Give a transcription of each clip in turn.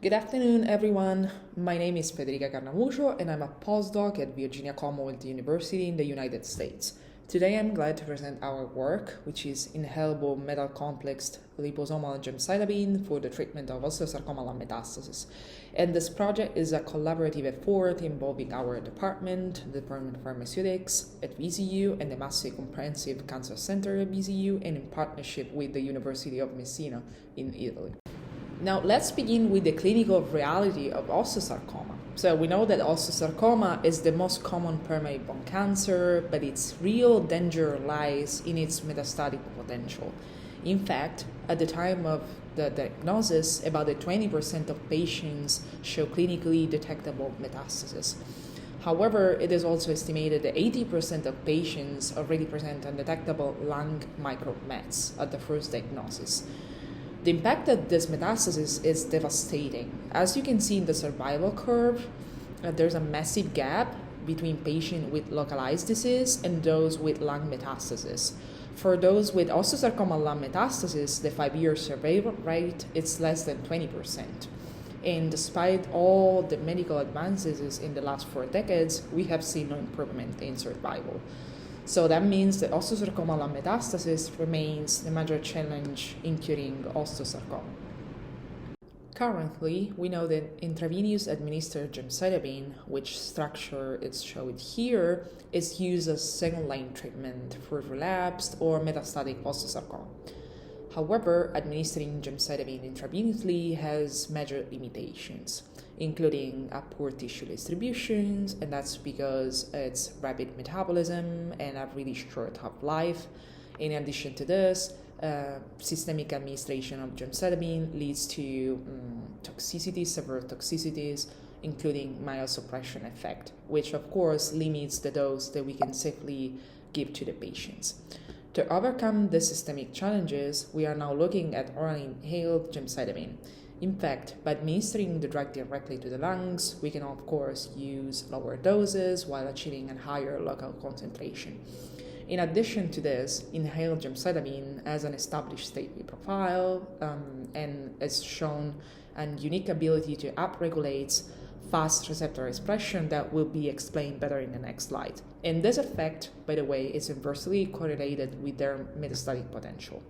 Good afternoon, everyone. My name is Federica Carnamucio, and I'm a postdoc at Virginia Commonwealth University in the United States. Today, I'm glad to present our work, which is Inhalable Metal Complex Liposomal Gemcitabine for the treatment of Osteosarcoma lung metastases. And this project is a collaborative effort involving our department, the Department of Pharmaceutics at VCU, and the Massive Comprehensive Cancer Center at VCU, and in partnership with the University of Messina in Italy. Now, let's begin with the clinical reality of osteosarcoma. So we know that osteosarcoma is the most common primary bone cancer, but its real danger lies in its metastatic potential. In fact, at the time of the diagnosis, about 20% of patients show clinically detectable metastases. However, it is also estimated that 80% of patients already present undetectable lung micromets at the first diagnosis. The impact of this metastasis is devastating. As you can see in the survival curve, there's a massive gap between patients with localized disease and those with lung metastasis. For those with osteosarcoma lung metastasis, the 5-year survival rate is less than 20%. And despite all the medical advances in the last 4 decades, we have seen no improvement in survival. So that means that osteosarcoma lung metastasis remains the major challenge in curing osteosarcoma. Currently, we know that intravenous administered gemcitabine, which structure is shown here, is used as second-line treatment for relapsed or metastatic osteosarcoma. However, administering gemcitabine intravenously has major limitations, including a poor tissue distribution, and that's because it's rapid metabolism and a really short half-life. In addition to this, systemic administration of gemcitabine leads to toxicities, severe toxicities, including myelosuppression effect, which of course limits the dose that we can safely give to the patients. To overcome the systemic challenges, we are now looking at oral inhaled gemcitabine. In fact, by administering the drug directly to the lungs, we can of course use lower doses while achieving a higher local concentration. In addition to this, inhaled gemcitabine has an established safety profile and has shown a unique ability to upregulate FasR receptor expression that will be explained better in the next slide. And this effect, by the way, is inversely correlated with their metastatic potential.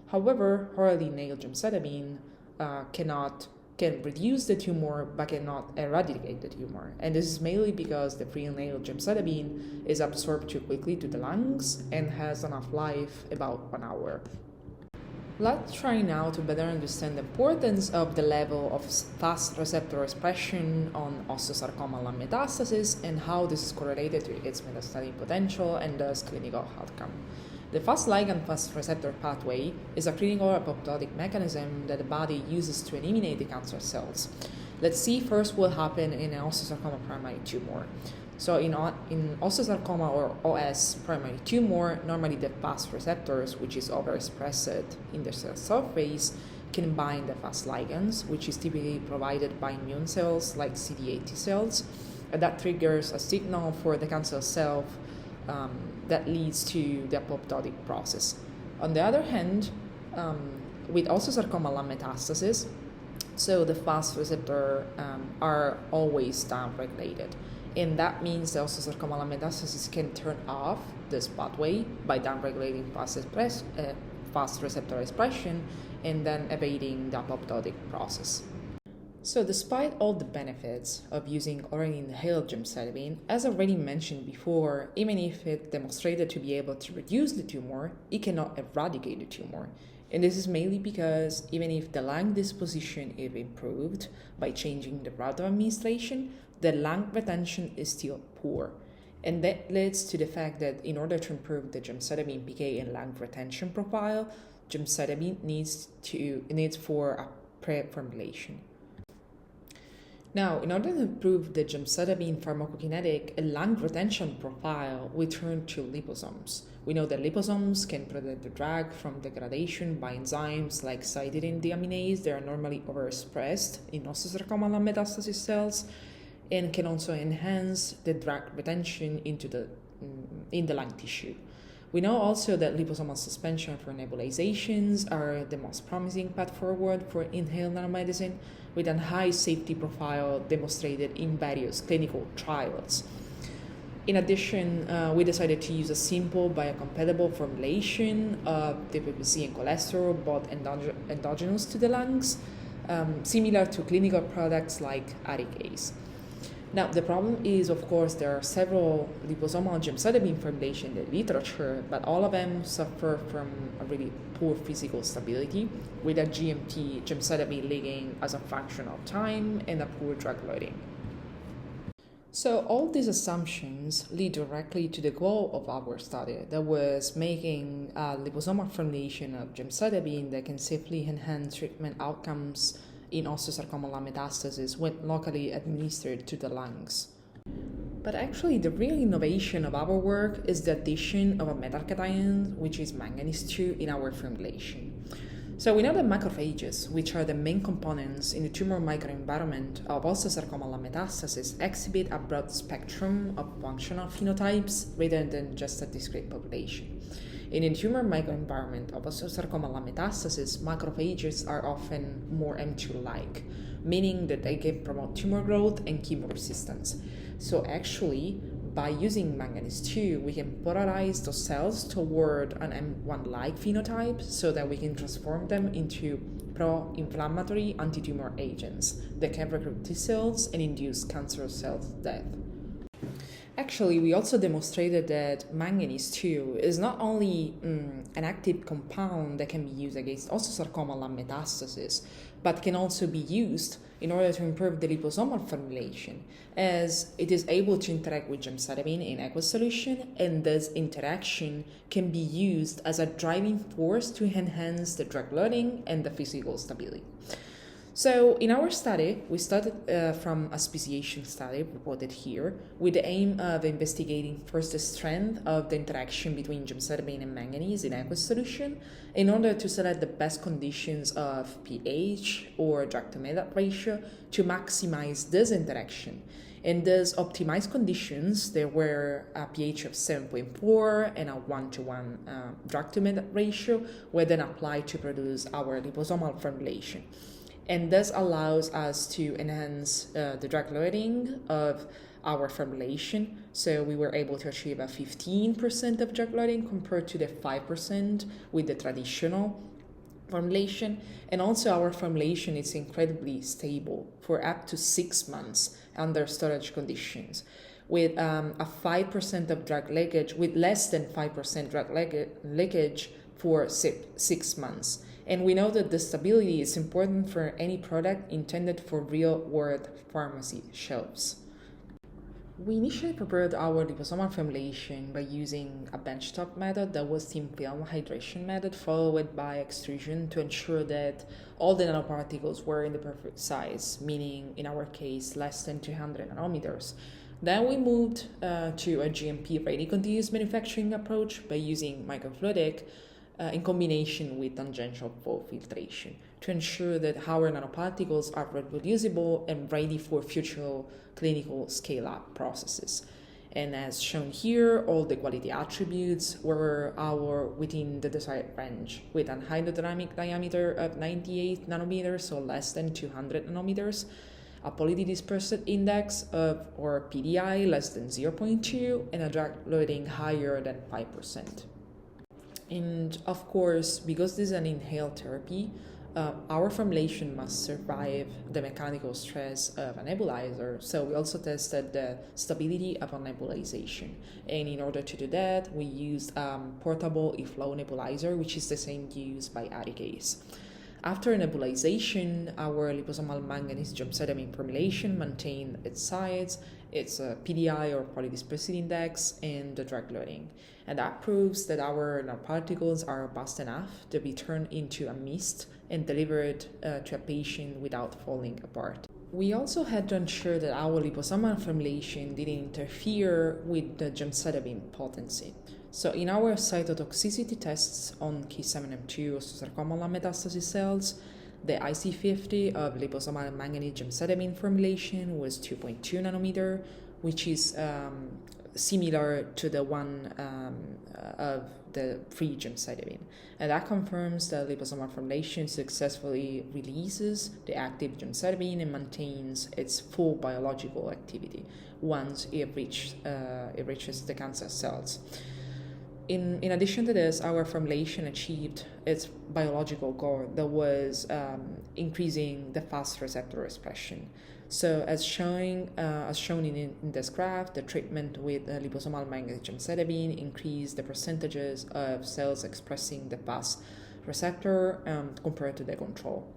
However, orally inhaled gemcitabine can reduce the tumor but cannot eradicate the tumor. And this is mainly because the pre-inhaled gemcitabine is absorbed too quickly to the lungs and has an half-life about 1 hour. Let's try now to better understand the importance of the level of FasR receptor expression on osteosarcoma lung metastasis and how this is correlated to its metastatic potential and thus clinical outcome. The FasR ligand FasR receptor pathway is a critical apoptotic mechanism that the body uses to eliminate the cancer cells. Let's see first what happens in an osteosarcoma primary tumor. So in osteosarcoma or OS primary tumor, normally the FasR receptors, which is overexpressed in the cell surface, can bind the FasR ligands, which is typically provided by immune cells like CD8 T cells. And that triggers a signal for the cancer cell that leads to the apoptotic process. On the other hand, with osteosarcoma lung metastasis, so the FasR receptor are always downregulated. And that means the osteosarcoma lung metastasis can turn off this pathway by downregulating FasR receptor expression and then evading the apoptotic process. So despite all the benefits of using orally inhaled gemcitabine, as already mentioned before, even if it demonstrated to be able to reduce the tumor, it cannot eradicate the tumor. And this is mainly because even if the lung disposition is improved by changing the route of administration, the lung retention is still poor. And that leads to the fact that in order to improve the gemcitabine PK and lung retention profile, gemcitabine needs for a pre-formulation. Now, in order to improve the gemcitabine pharmacokinetic and lung retention profile, we turn to liposomes. We know that liposomes can protect the drug from degradation by enzymes like cytidine deaminase that are normally overexpressed in osteosarcoma lung metastasis cells, and can also enhance the drug retention in the lung tissue. We know also that liposomal suspension for nebulizations are the most promising path forward for inhaled nanomedicine, with a high safety profile demonstrated in various clinical trials. In addition, we decided to use a simple biocompatible formulation of the PPC and cholesterol, both endogenous to the lungs, similar to clinical products like Arikase. Now, the problem is, of course, there are several liposomal gemcitabine formulations in the literature, but all of them suffer from a really poor physical stability, with a GMT gemcitabine leaking as a function of time and a poor drug loading. So all these assumptions lead directly to the goal of our study, that was making a liposomal formulation of gemcitabine that can safely enhance treatment outcomes in osteosarcoma metastases when locally administered to the lungs. But actually, the real innovation of our work is the addition of a metalcation, which is manganese 2, in our formulation. So we know that macrophages, which are the main components in the tumor microenvironment of osteosarcoma metastases, exhibit a broad spectrum of functional phenotypes rather than just a discrete population. In the tumor microenvironment of osteosarcoma metastases, macrophages are often more M2-like, meaning that they can promote tumor growth and chemo resistance. So actually, by using manganese 2, we can polarize those cells toward an M1-like phenotype so that we can transform them into pro-inflammatory anti-tumor agents that can recruit T cells and induce cancer cell death. Actually, we also demonstrated that manganese 2 is not only an active compound that can be used against osteosarcoma metastases, but can also be used in order to improve the liposomal formulation, as it is able to interact with gemcitabine in aqueous solution, and this interaction can be used as a driving force to enhance the drug loading and the physical stability. So in our study, we started from a speciation study reported here with the aim of investigating first the strength of the interaction between gemcitabine and manganese in aqueous solution in order to select the best conditions of pH or drug-to-metal ratio to maximize this interaction. And thus optimized conditions, there were a pH of 7.4 and a 1:1 drug-to-metal ratio were then applied to produce our liposomal formulation. And this allows us to enhance the drug loading of our formulation. So we were able to achieve a 15% of drug loading compared to the 5% with the traditional formulation. And also our formulation is incredibly stable for up to 6 months under storage conditions, with a 5% of drug leakage, with less than 5% drug leakage for 6 months. And we know that the stability is important for any product intended for real-world pharmacy shelves. We initially prepared our liposomal formulation by using a benchtop method that was thin film hydration method, followed by extrusion to ensure that all the nanoparticles were in the perfect size, meaning in our case less than 200 nanometers. Then we moved to a GMP-ready continuous manufacturing approach by using microfluidic in combination with tangential flow filtration to ensure that our nanoparticles are reproducible and ready for future clinical scale-up processes. And as shown here, all the quality attributes were within the desired range, with a hydrodynamic diameter of 98 nanometers, so less than 200 nanometers, a polydispersity index of, or PDI, less than 0.2, and a drug loading higher than 5%. And of course, because this is an inhaled therapy, our formulation must survive the mechanical stress of a nebulizer. So we also tested the stability of a nebulization. And in order to do that, we used portable e-flow nebulizer, which is the same used by Arikase. After nebulization, our liposomal manganese gemcitabine formulation maintained its size, its PDI or polydispersity index, and the drug loading. And that proves that our nanoparticles are robust enough to be turned into a mist and delivered to a patient without falling apart. We also had to ensure that our liposomal formulation didn't interfere with the gemcitabine potency. So in our cytotoxicity tests on K7M2 osteosarcoma metastasis cells, the IC50 of liposomal manganese gemcitabine formulation was 2.2 nanometer, which is similar to the one of the free gemcitabine. And that confirms that liposomal formulation successfully releases the active gemcitabine and maintains its full biological activity once it reaches the cancer cells. In addition to this, our formulation achieved its biological goal, that was increasing the FasR receptor expression. So as shown in this graph, the treatment with liposomal gemcitabine increased the percentages of cells expressing the FasR receptor compared to the control.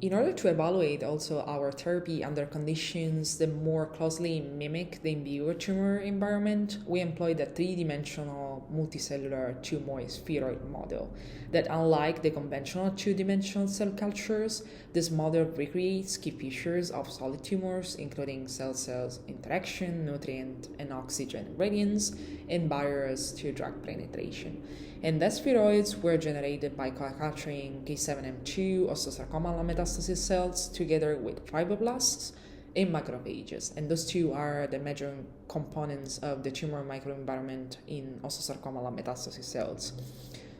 In order to evaluate also our therapy under conditions that more closely mimic the in vivo tumor environment, we employed a three-dimensional multicellular tumor spheroid model that, unlike the conventional two-dimensional cell cultures, this model recreates key features of solid tumors, including cell-cell interaction, nutrient and oxygen gradients, and barriers to drug penetration. And the spheroids were generated by culturing K7M2 osteosarcoma metastasis cells together with fibroblasts and macrophages. And those two are the major components of the tumor microenvironment in osteosarcoma metastasis cells.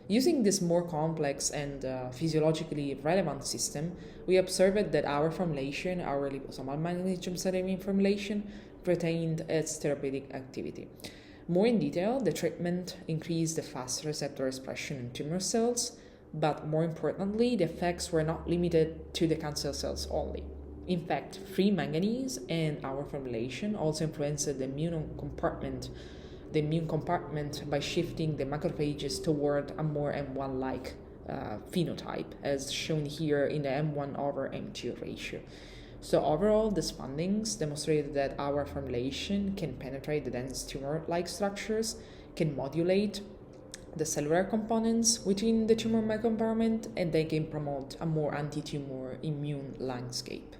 Using this more complex and physiologically relevant system, we observed that our formulation, our liposomal gemcitabine formulation, retained its therapeutic activity. More in detail, the treatment increased the FasR receptor expression in tumor cells, but more importantly, the effects were not limited to the cancer cells only. In fact, free manganese and our formulation also influenced the immune compartment by shifting the macrophages toward a more M1-like phenotype, as shown here in the M1/M2 ratio. So overall, these findings demonstrated that our formulation can penetrate the dense tumor-like structures, can modulate the cellular components within the tumor microenvironment, and they can promote a more anti-tumor immune landscape.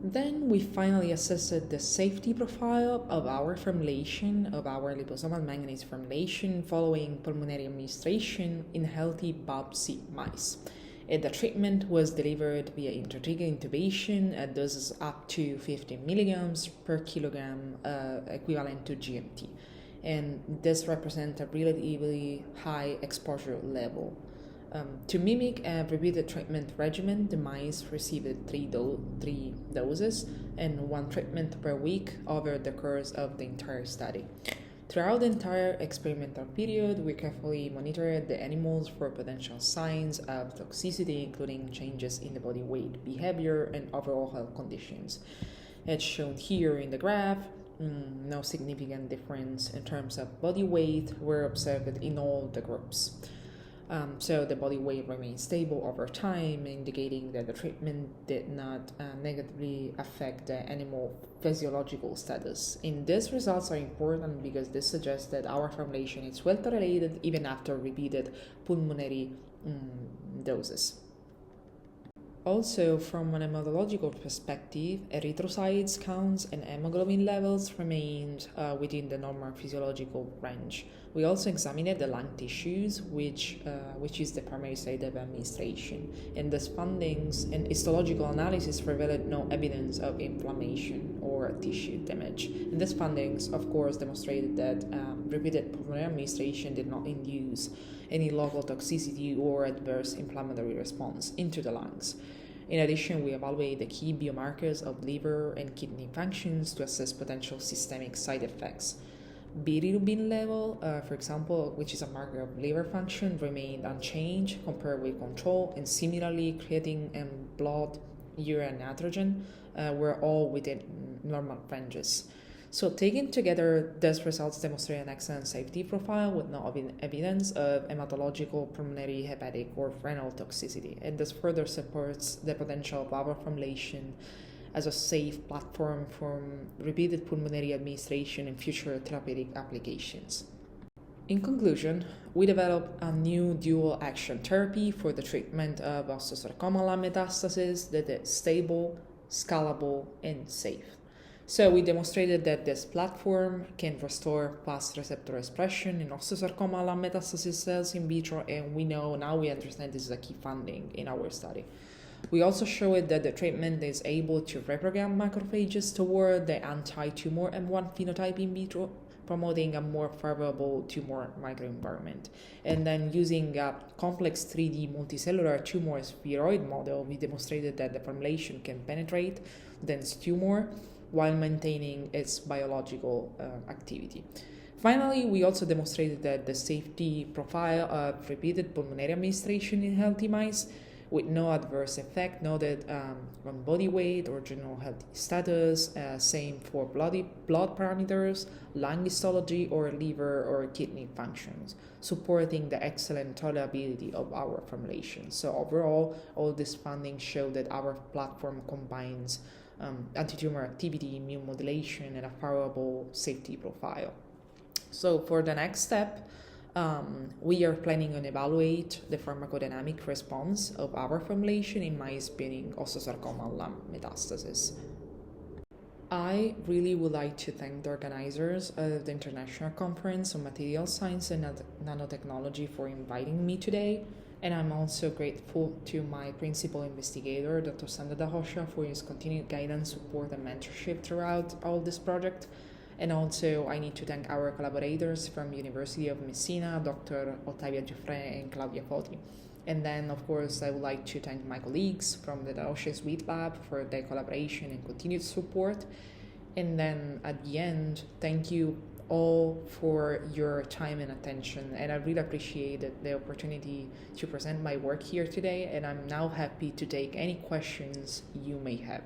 Then we finally assessed the safety profile of our formulation, of our liposomal manganese formulation, following pulmonary administration in healthy biopsy mice. The treatment was delivered via intrathecal intubation at doses up to 15 milligrams per kilogram, equivalent to GMT. And this represents a relatively high exposure level. To mimic a repeated treatment regimen, the mice received three doses and one treatment per week over the course of the entire study. Throughout the entire experimental period, we carefully monitored the animals for potential signs of toxicity, including changes in the body weight, behavior, and overall health conditions. As shown here in the graph, no significant difference in terms of body weight were observed in all the groups. So the body weight remained stable over time, indicating that the treatment did not negatively affect the animal physiological status. And these results are important because this suggests that our formulation is well tolerated even after repeated pulmonary doses. Also, from an hematological perspective, erythrocytes counts and hemoglobin levels remained within the normal physiological range. We also examined the lung tissues, which is the primary site of administration, and these findings and histological analysis revealed no evidence of inflammation or tissue damage. And these findings, of course, demonstrated that repeated pulmonary administration did not induce any local toxicity or adverse inflammatory response into the lungs. In addition, we evaluate the key biomarkers of liver and kidney functions to assess potential systemic side effects. Bilirubin level, for example, which is a marker of liver function, remained unchanged compared with control, and similarly, creatine and blood urea nitrogen were all within normal ranges. So taken together, these results demonstrate an excellent safety profile with no evidence of hematological, pulmonary, hepatic, or renal toxicity, and this further supports the potential of our formulation as a safe platform for repeated pulmonary administration and future therapeutic applications. In conclusion, we developed a new dual-action therapy for the treatment of osteosarcoma metastases that is stable, scalable, and safe. So we demonstrated that this platform can restore FasR receptor expression in osteosarcoma metastasis cells in vitro, and we understand this is a key finding in our study. We also showed that the treatment is able to reprogram macrophages toward the anti-tumor M1 phenotype in vitro, promoting a more favorable tumor microenvironment. And then using a complex 3D multicellular tumor spheroid model, we demonstrated that the formulation can penetrate dense tumor while maintaining its biological activity. Finally, we also demonstrated that the safety profile of repeated pulmonary administration in healthy mice with no adverse effect noted on body weight or general health status, same for blood parameters, lung histology, or liver or kidney functions, supporting the excellent tolerability of our formulation. So overall, all these findings show that our platform combines anti-tumor activity, immune modulation, and a favorable safety profile. So for the next step, we are planning on evaluate the pharmacodynamic response of our formulation in mice bearing osteosarcoma lung metastases. I really would like to thank the organizers of the International Conference on Materials Science and Nanotechnology for inviting me today, and I'm also grateful to my principal investigator, Dr. Sandra Dahosha, for his continued guidance, support, and mentorship throughout all this project. And also, I need to thank our collaborators from University of Messina, Dr. Ottavia Giuffre and Claudia Foti. And then, of course, I would like to thank my colleagues from the Dahosha Suite Lab for their collaboration and continued support. And then, at the end, thank you all for your time and attention. And I really appreciated the opportunity to present my work here today. And I'm now happy to take any questions you may have.